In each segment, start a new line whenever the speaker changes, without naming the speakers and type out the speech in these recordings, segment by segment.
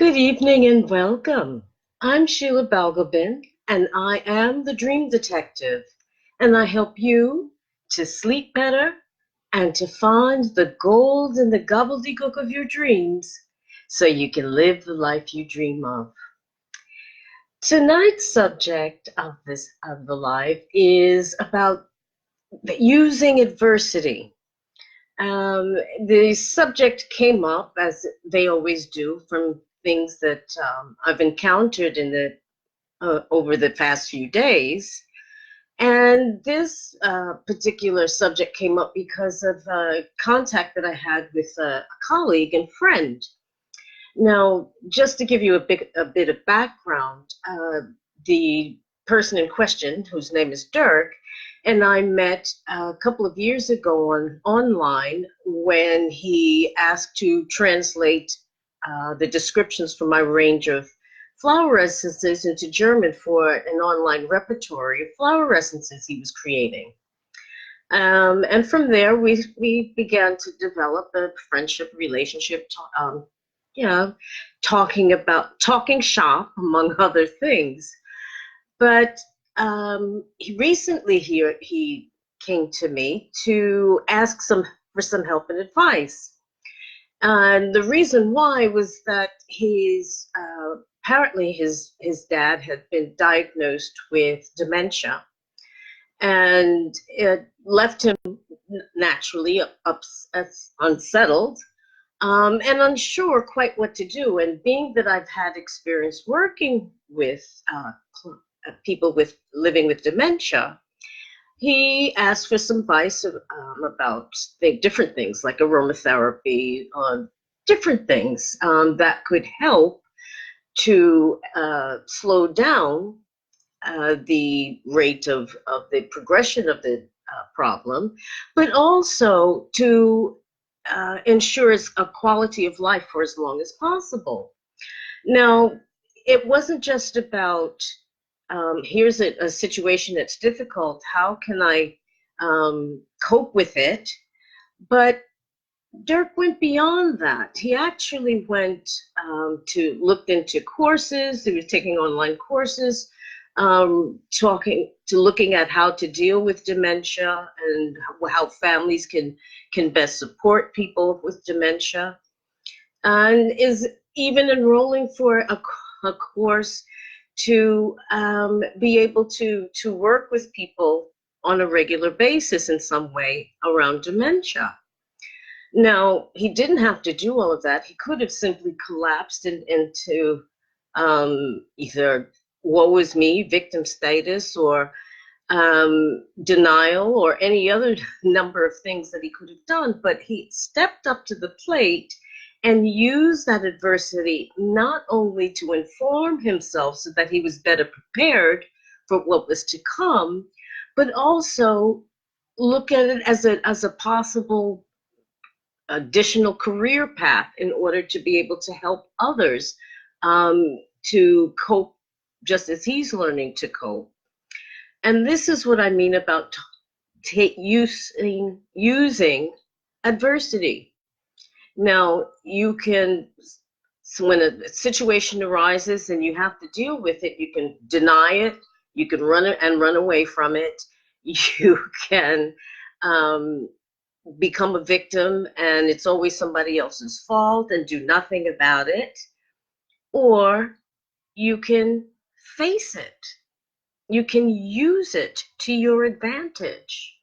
Good evening and welcome. I'm Sheila Balgobin, and I am the Dream Detective, and I help you to sleep better and to find the gold in the gobbledygook of your dreams so you can live the life you dream of. Tonight's subject of the live is about using adversity. The subject came up, as they always do, from things that I've encountered over the past few days. And this particular subject came up because of contact that I had with a colleague and friend. Now, just to give you a bit of background, the person in question, whose name is Dirk, and I met a couple of years ago online when he asked to translate the descriptions for my range of flower essences into German for an online repertory of flower essences he was creating. And from there, we began to develop a friendship relationship, yeah, talking shop, among other things. But recently he came to me to ask for some help and advice. And the reason why was that apparently his dad had been diagnosed with dementia, and it left him naturally unsettled, and unsure quite what to do. And being that I've had experience working with people living with dementia, he asked for some advice about different things like aromatherapy, different things that could help to slow down the rate of the progression of the problem, but also to ensure a quality of life for as long as possible. Now, it wasn't just about here's a situation that's difficult, how can I cope with it? But Dirk went beyond that. He actually went looked into courses. He was taking online courses, looking at how to deal with dementia and how families can best support people with dementia, and is even enrolling for a course to be able to work with people on a regular basis in some way around dementia. Now, he didn't have to do all of that. He could have simply collapsed into either woe is me, victim status, or denial, or any other number of things that he could have done. But he stepped up to the plate and used that adversity not only to inform himself so that he was better prepared for what was to come, but also look at it as a possible additional career path in order to be able to help others to cope just as he's learning to cope. And this is what I mean about using adversity. Now, so when a situation arises and you have to deal with it, you can deny it, you can run away from it, you can become a victim and it's always somebody else's fault and do nothing about it, or you can face it. You can use it to your advantage.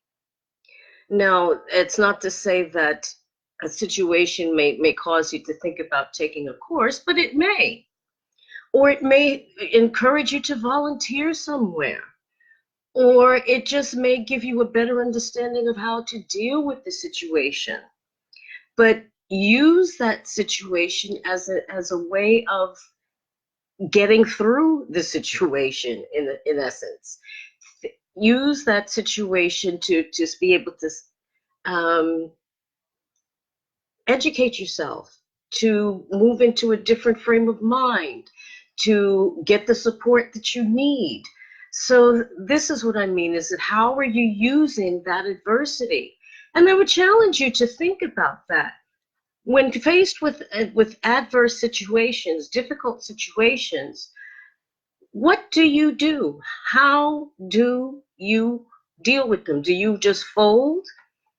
Now, it's not to say that a situation may cause you to think about taking a course, but it may. Or it may encourage you to volunteer somewhere. Or it just may give you a better understanding of how to deal with the situation. But use that situation as a way of getting through the situation, in essence. Use that situation to just be able to educate yourself, to move into a different frame of mind, to get the support that you need. So this is what I mean, is that how are you using that adversity? And I would challenge you to think about that. when faced with adverse situations, difficult situations, what do you do? How do you deal with them? Do you just fold?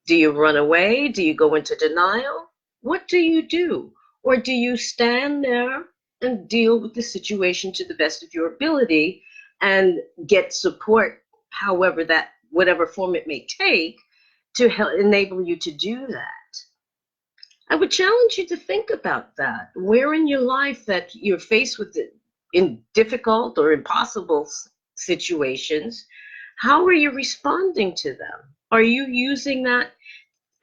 Do you run away? Do you go into denial? What do you do? Or do you stand there and deal with the situation to the best of your ability and get support, however that, whatever form it may take, to help enable you to do that? I would challenge you to think about that. Where in your life that you're faced with in difficult or impossible situations, how are you responding to them? Are you using that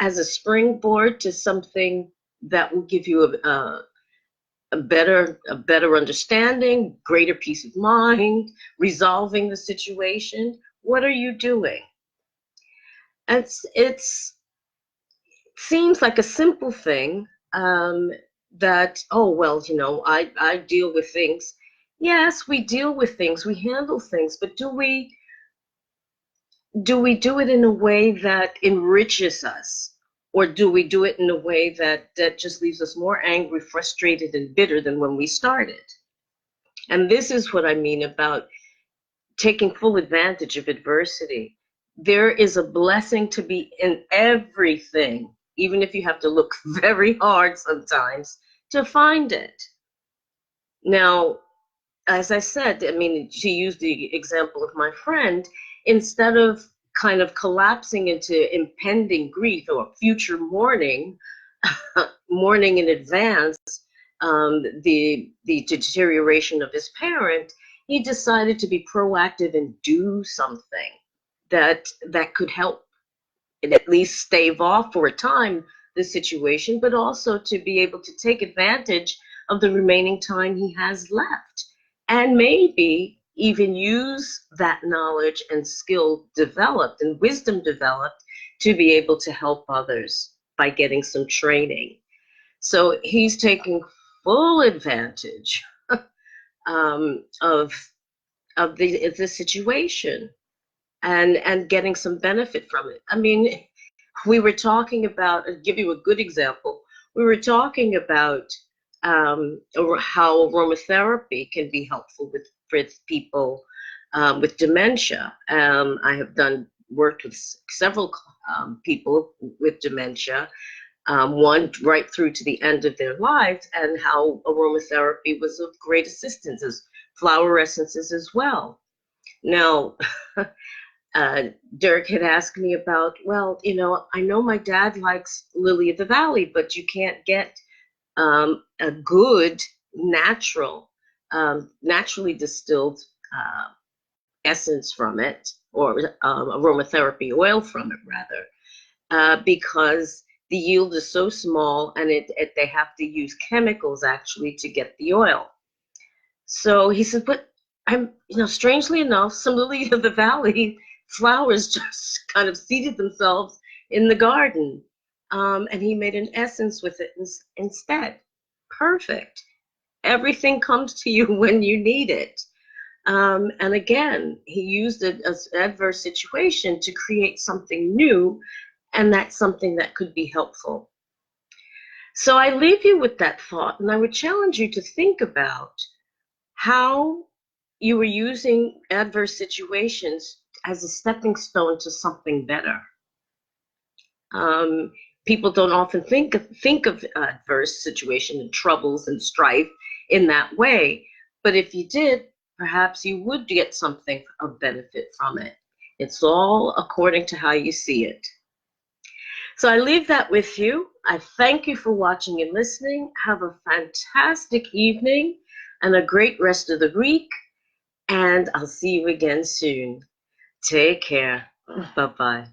as a springboard to something that will give you a better understanding, greater peace of mind, resolving the situation? What are you doing? It's seems like a simple thing, that, oh, well, I deal with things. Yes, we deal with things, we handle things, but do we do it in a way that enriches us? Or do we do it in a way that just leaves us more angry, frustrated, and bitter than when we started? And this is what I mean about taking full advantage of adversity. There is a blessing to be in everything, even if you have to look very hard sometimes to find it. Now, as I said, I mean, she used the example of my friend. Instead of kind of collapsing into impending grief or future mourning, mourning in advance, the deterioration of his parent, he decided to be proactive and do something that could help and at least stave off for a time the situation, but also to be able to take advantage of the remaining time he has left, and maybe even use that knowledge and skill developed and wisdom developed to be able to help others by getting some training. So he's taking full advantage of the situation and getting some benefit from it. I mean, we were talking about, I'll give you a good example. We were talking about how aromatherapy can be helpful with people with dementia. I have worked with several people with dementia, one right through to the end of their lives, and how aromatherapy was of great assistance, as flower essences as well. Now, Derek had asked me about, well, I know my dad likes Lily of the Valley, but you can't get a good naturally distilled essence from it, or aromatherapy oil from it, rather, because the yield is so small, and they have to use chemicals actually to get the oil. So he said, but strangely enough, some Lily of the Valley flowers just kind of seeded themselves in the garden. And he made an essence with it instead. Perfect. Everything comes to you when you need it. And again, he used it as an adverse situation to create something new, and that's something that could be helpful. So I leave you with that thought, and I would challenge you to think about how you were using adverse situations as a stepping stone to something better. People don't often think of adverse situation and troubles and strife in that way, but if you did, perhaps you would get something of benefit from it. It's all according to how you see it. So I leave that with you. I thank you for watching and listening. Have a fantastic evening and a great rest of the week. And I'll see you again soon. Take care. Bye-bye.